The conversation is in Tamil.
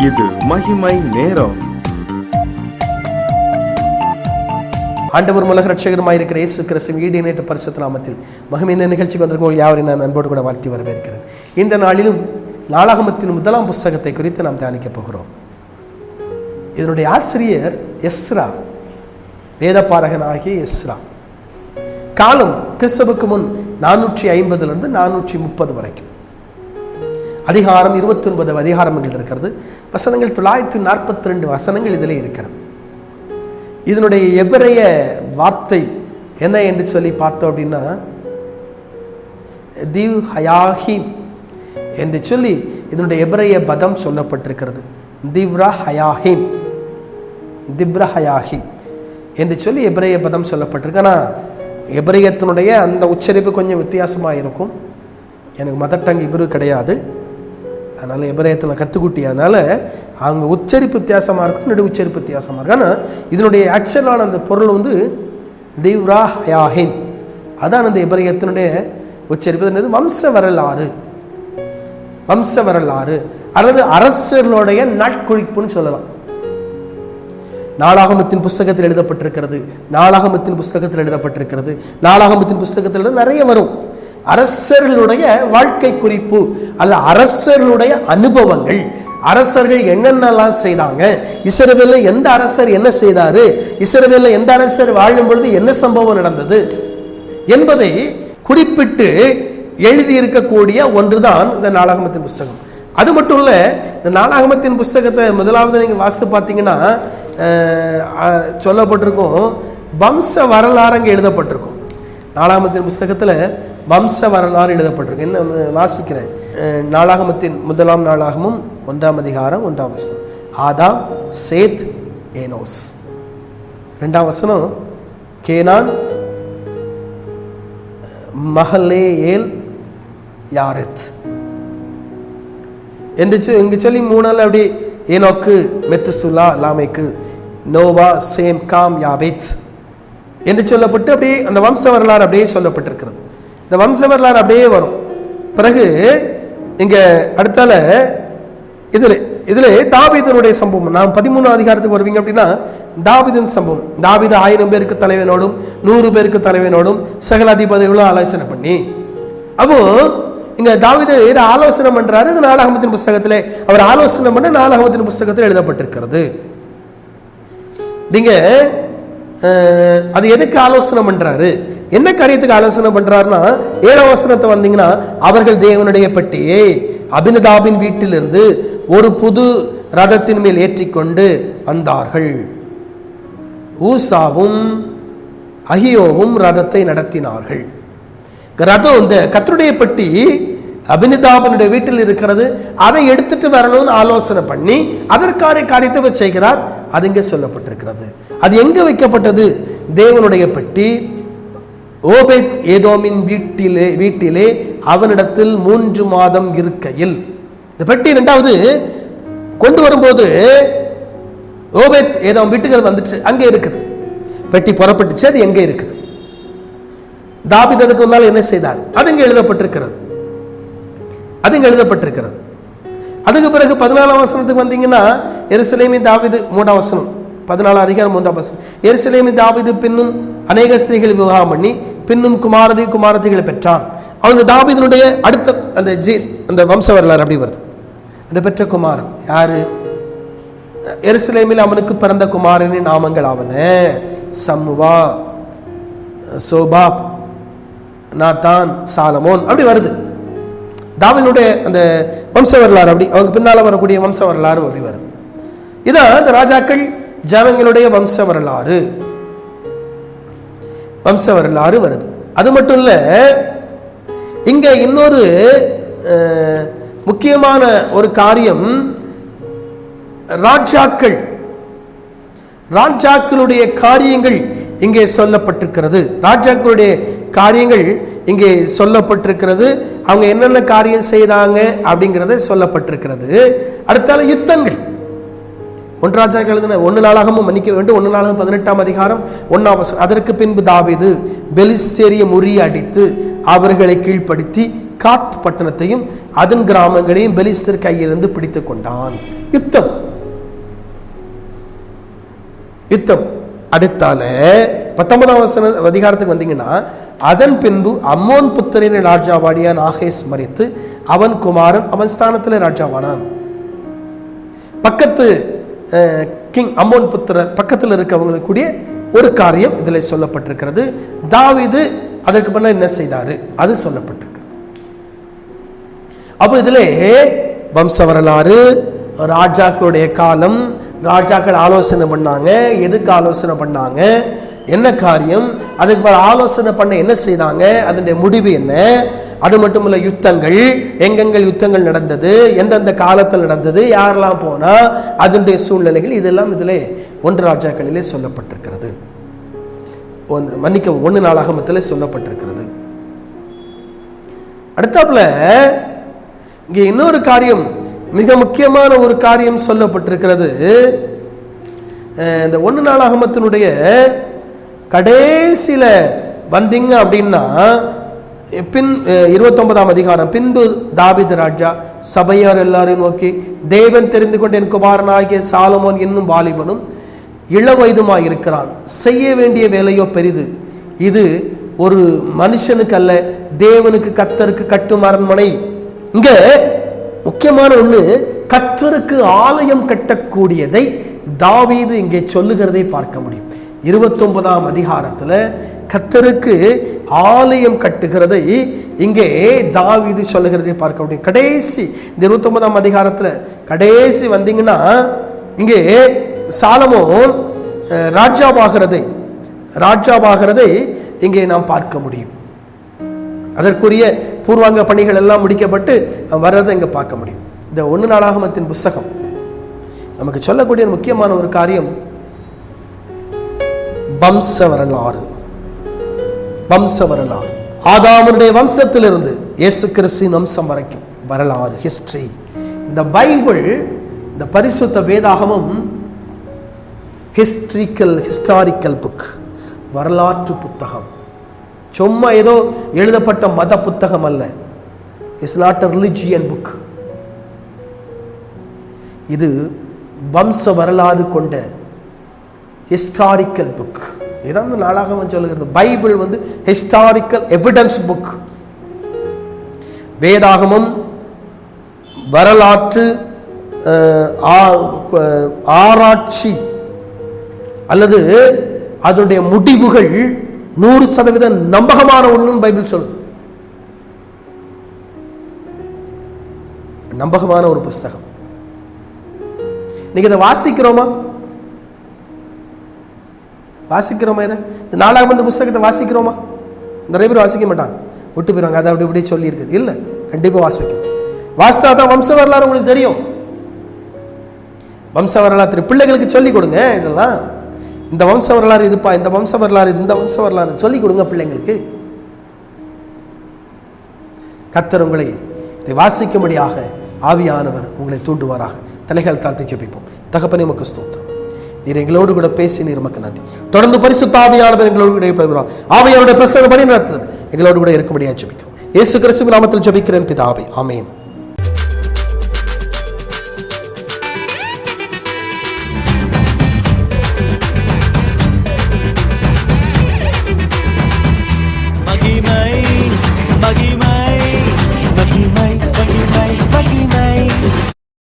இது மகிமை நேரம். ஆண்டவர் உலக ரட்சகருமாய் இருக்கிற இயேசு கிறிஸ்துவின் ஈடியேற்ற பரிசுத்த நாமத்தில் மகிமை இந்த நிகழ்ச்சிக்கு வந்திருக்கும் யாவரையும் நான் அன்போடு கூட வாழ்த்தி வரவேற்கிறேன். இந்த நாளிலும் நாளாகமத்தின் முதலாம் புஸ்தகத்தை குறித்து நாம் தியானிக்கப் போகிறோம். இதனுடைய ஆசிரியர் எஸ்ரா, வேதபாரகனாகிய எஸ்ரா. காலம் கிறிஸ்துவுக்கு முன் 450 430 வரைக்கும். அதிகாரம் 29 அதிகாரங்கள் இருக்கிறது. வசனங்கள் 942 வசனங்கள் இதில் இருக்கிறது. இதனுடைய எபிரேய வார்த்தை என்ன என்று சொல்லி பார்த்தோம் அப்படின்னா, திவ் ஹயாஹிம் என்று சொல்லி இதனுடைய எபிரேய பதம் சொல்லப்பட்டிருக்கிறது. திவ்ரா ஹயாஹிம் என்று சொல்லி எபிரேய பதம் சொல்லப்பட்டிருக்கு. ஆனால் எபிரேயத்தினுடைய அந்த உச்சரிப்பு கொஞ்சம் வித்தியாசமாக இருக்கும். எனக்கு மதர் டங் இப்ரு கிடையாது, அதனால் எபிரேயத்தில் கற்றுக்குட்டி, அதனால் அவங்க உச்சரிப்பு வித்தியாசமாக இருக்கும், என்னுடைய உச்சரிப்பு வித்தியாசமாக இருக்கும். ஆனால் இதனுடைய ஆக்சுவலான அந்த பொருள் வந்து திவ்ரா ஹயாஹிம், அதான் அந்த எபிரேயத்தினுடைய உச்சரிப்பு. வம்ச வரலாறு அல்லது அரசர்களுடைய நாட்குறிப்புன்னு சொல்லலாம். நாளாகமத்தின் புஸ்தகத்தில் எழுதப்பட்டிருக்கிறது. நாளாகமத்தின் புஸ்தகத்தில் நிறைய வரும். அரசர்களுடைய வாழ்க்கை குறிப்பு அல்ல அரசர்களுடைய அனுபவங்கள். அரசர்கள் என்னென்னலாம் செய்தாங்க, இஸ்ரவேலில் எந்த அரசர் என்ன செய்தாரு, இஸ்ரவேலில் எந்த அரசர் வாழும் பொழுது என்ன சம்பவம் நடந்தது என்பதை குறிப்பிட்டு எழுதியிருக்கக்கூடிய ஒன்றுதான் இந்த நாளாகமத்தின் புஸ்தகம். அது மட்டும் இல்லை, இந்த நாளாகமத்தின் புஸ்தகத்தை முதலாவது நீங்கள் வாசித்து பார்த்தீங்கன்னா சொல்லப்பட்டிருக்கும் வம்ச வரலாறு அங்கே எழுதப்பட்டிருக்கும். நாளாகமத்தின் புஸ்தகத்தில் வம்ச வரலாறு எழுதப்பட்டிருக்கு. என்ன வாசிக்கிறேன். நாளாகமத்தின் முதலாம் நாளாகமும் 1 அதிகாரம் 1 வசனம், ஆதாம், சேத், ஏனோஸ். 2 வசனம், கேனான், மஹலேயேல், யாரெத் என்று இங்கு சொல்லி 3 அப்படி ஏனோக்கு, மெத்துசுலா, லாமேக்கு, நோவா, சேம், காம், யாபேத் என்று சொல்லப்பட்டு அப்படியே அந்த வம்ச வரலாறு அப்படியே சொல்லப்பட்டிருக்கிறது. இந்த வம்ச வரலாறு அப்படியே வரும். பிறகு இங்க அடுத்தால இதுல தாவீதனுடைய சம்பவம். நாம் 13 அதிகாரத்துக்கு வருவீங்க அப்படின்னா தாவீதின் சம்பவம். தாவீது 1000 பேருக்கு தலைவனோடும் 100 பேருக்கு தலைவனோடும் சகல அதிபதிகளும் ஆலோசனை பண்ணி, அப்போ இங்க தாவீது ஆலோசனை பண்றாரு. இது நாளாகமத்தின் புஸ்தகத்திலே அவர் ஆலோசனை பண்ண நாளாகமத்தின் புஸ்தகத்தில் எழுதப்பட்டிருக்கிறது. நீங்க அது எதுக்கு ஆலோசனை பண்றாரு, என்ன காரியத்துக்கு ஆலோசனை பண்றாருன்னா 7 வசனத்தை வந்தீங்கன்னா, அவர்கள் தேவனுடைய பெட்டியை அபினதாபின் வீட்டிலிருந்து ஒரு புது ரதத்தின் மேல் ஏற்றிக்கொண்டு வந்தார்கள். ஊசாவும் அகியோவும் ரதத்தை நடத்தினார்கள். ரதம், இந்த கர்த்தருடைய பெட்டி அபினதாபனுடைய வீட்டில் இருக்கிறது, அதை எடுத்துட்டு வரணும்னு ஆலோசனை பண்ணி அதற்கான காரியத்தை செய்கிறார். அது இங்கே சொல்லப்பட்டிருக்கிறது. அது எங்க வைக்கப்பட்டது? தேவனுடைய பெட்டி ஓபேத் ஏதோமின் வீட்டிலே அவனிடத்தில் 3 மாதம் இருக்கையில். இந்த பெட்டி 2வது கொண்டு வரும்போது ஓபேத் ஏதோம் வீட்டுக்கு வந்துட்டு அங்கே இருக்குது. பெட்டி புறப்பட்டுச்சு, அது எங்கே இருக்குது? தாவீது அதுக்கு முன்னால் என்ன செய்தார்? அது இங்கே எழுதப்பட்டிருக்கிறது. அதுக்கு பிறகு 14 வசனத்துக்கு வந்தீங்கன்னா, எருசலேமின் தாவீது 3 வசனம், 14 அதிகாரம் 3 வசனம், எருசலேமின் தாவீது பின்னும் அநேக ஸ்திரீகள் விவாகம் பண்ணி பின்னும் குமாரத்திகளை பெற்றான். அவங்க தாவீதினுடைய அடுத்த அந்த வம்ச வரலாறு அப்படி வருது. அந்த பெற்ற குமாரன் யாரு? எருசலேமில் அவனுக்கு பிறந்த குமாரனின் நாமங்கள் ஆவன சம்முவா, சோபாப், நாத்தான், சாலமோன் அப்படி வருது. தாவீதுடைய அந்த வம்ச வரலாறு அப்படி அவங்க பின்னால வரக்கூடிய வம்ச வரலாறு அப்படி வருது. இதான் இந்த ராஜாக்கள் ஜனங்களுடைய வம்ச வரலாறு வருது. அது மட்டும் இல்ல, இங்க இன்னொரு முக்கியமான ஒரு காரியம், ராஜாக்களுடைய காரியங்கள் இங்கே சொல்லப்பட்டிருக்கிறது. அவங்க என்னென்ன காரியம் செய்தாங்க அப்படிங்கிறத சொல்லப்பட்டிருக்கிறது. அடுத்தால யுத்தங்கள். 1 ராஜாக்கள் எழுதின 1 நாளாகமும் மன்னிக்க வேண்டும் 1 நாளாகம் 18 அதிகாரம் 1 வசனம், அதற்கு பின்பு தாவீது பெலிஸ்தேரிய முறியடித்து அவர்களை கீழ்ப்படுத்தி காத் பட்டணத்தையும் அதன் கிராமங்களையும் பெலிஸ்தர் கையிலிருந்து பிடித்து கொண்டான். யுத்தம் யுத்தம். அடுத்தால 19ஆம் அதிகாரத்துக்கு வந்தீங்கன்னா, அதன் பின்பு அம்மோன் புத்திரின் ராஜாவாடிய நாகேஸ் மரித்து அவன் குமாரன் அவன் ஸ்தானத்தில் ராஜாவானான். பக்கத்து கிங் அம்மோன் புத்திரர் பக்கத்தில் இருக்கவங்களுக்கு கூடிய ஒரு காரியம் இதில் சொல்லப்பட்டிருக்கிறது. தாவீது அதற்கு பின்ன என்ன செய்தாரு அது சொல்லப்பட்டிருக்கிறது. அப்போ இதில் வம்ச வரலாறு, ராஜாக்களுடைய காலம், ராஜாக்கள் ஆலோசனை பண்ணாங்க, எதுக்கு ஆலோசனை பண்ணாங்க, என்ன காரியம், அதுக்கு ஆலோசனை பண்ண என்ன செய்தாங்க, அதனுடைய முடிவு என்ன, அது மட்டும் இல்ல யுத்தங்கள், எங்கெங்கள் யுத்தங்கள் நடந்தது, எந்தெந்த காலத்தில் நடந்தது, யாரெல்லாம் போனா, அதனுடைய சூழ்நிலைகள், இதெல்லாம் இதிலே 1 ராஜாக்களிலே சொல்லப்பட்டிருக்கிறது. மன்னிக்க 1 நாளாகமத்திலே சொல்லப்பட்டிருக்கிறது. அடுத்தாப்புல இங்கே இன்னொரு காரியம், மிக முக்கியமான ஒரு காரியம் சொல்லப்பட்டிருக்கிறது. இந்த 1 நாளாகமத்தினுடைய கடைசியில வந்தீங்க அப்படின்னா, பின் 29ஆம் அதிகாரம், பின்பு தாவீது ராஜா சபையார் எல்லாரையும் நோக்கி, தேவன் தெரிந்து கொண்ட என் குமாரனாகிய சாலமோன் என்னும் வாலிபனும் இளவயதுமாய் இருக்கிறான், செய்ய வேண்டிய வேலையோ பெரிது, இது ஒரு மனுஷனுக்கு அல்ல, தேவனுக்கு கர்த்தருக்கு கட்டும் அரண்மனை. இங்க முக்கியமான ஒண்ணு, கர்த்தருக்கு ஆலயம் கட்டக்கூடியதை தாவீது இங்கே சொல்லுகிறதை பார்க்க முடியும். 29ஆம் அதிகாரத்துல கர்த்தருக்கு ஆலயம் கட்டுகிறதை இங்கே தாவீது சொல்லுகிறதை பார்க்க முடியும். கடைசி இந்த 29ஆம் அதிகாரத்துல கடைசி வந்தீங்கன்னா, இங்கே சாலமோன் ராஜாவாகிறதை இங்கே நாம் பார்க்க முடியும். அதற்குரிய பூர்வாங்க பணிகள் எல்லாம் முடிக்கப்பட்டு வர்றதை இங்கே பார்க்க முடியும். இந்த 1 நாளாகமத்தின் புஸ்தகம் நமக்கு சொல்லக்கூடிய முக்கியமான ஒரு காரியம், வம்ச வரலாறு. ஆதாமுடைய வம்சத்திலிருந்து இயேசு கிறிஸ்துவின் வம்சம் வரைக்கும் வரலாறு, ஹிஸ்டரி. இந்த பைபிள், இந்த பரிசுத்த வேதாகமம் ஹிஸ்டாரிக்கல் புக், வரலாற்று புத்தகம். சும்மா ஏதோ எழுதப்பட்ட மத புத்தகம் அல்ல. It's not a religion book. இது வம்ச வரலாறு கொண்ட ஹிஸ்டாரிக்கல் புக். இதான் நாளாகமம் சொல்லுகிறது. Bible historical evidence book. வேதாகமம் வரலாற்று ஆராய்ச்சி அல்லது அதனுடைய முடிவுகள் 100% நம்பகமான ஒன்றும் பைபிள் சொல்லுது. நம்பகமான ஒரு புஸ்தகம். நீங்க இதை வாசிக்கிறோமா? இதை இந்த நாளாகம புஸ்தகத்தை வாசிக்கிறோமா? நிறைய பேர் வாசிக்க மாட்டாங்க, விட்டு போயிருவாங்க. அதை அப்படி இப்படி சொல்லி இருக்குது. இல்லை, கண்டிப்பாக வாசிக்கும். வாசித்தா தான் வம்ச வரலாறு உங்களுக்கு தெரியும். வம்ச வரலாற்று பிள்ளைகளுக்கு சொல்லிக் கொடுங்க. இதெல்லாம் இந்த வம்ச வரலாறு இதுப்பா, இந்த வம்ச வரலாறு இது, இந்த வம்ச வரலாறு சொல்லிக் கொடுங்க பிள்ளைங்களுக்கு. கர்த்தர் உங்களை இதை வாசிக்கும்படியாக ஆவியானவர் உங்களை தூண்டுவாராக. தலைகள் தாழ்த்தி ஜெபிப்போம். தகப்பனே, உமக்கு ஸ்தோத்திரம். நீர் எங்களோடு கூட பேசி நீர் உமக்கு நன்றி. தொடர்ந்து பரிசுத்த ஆவியானவர் எங்களோடு கூட இருப்பார். ஆவியானுடைய பிரசன்ன படி நடத்துதல் எங்களோடு கூட இருக்கும்படியாக ஜெபிக்கிறோம். இயேசு கிறிஸ்துவின் நாமத்தில் ஜெபிக்கிறேன் பிதாவே, ஆமென். மகிமை மகிமை மகிமை மகிமை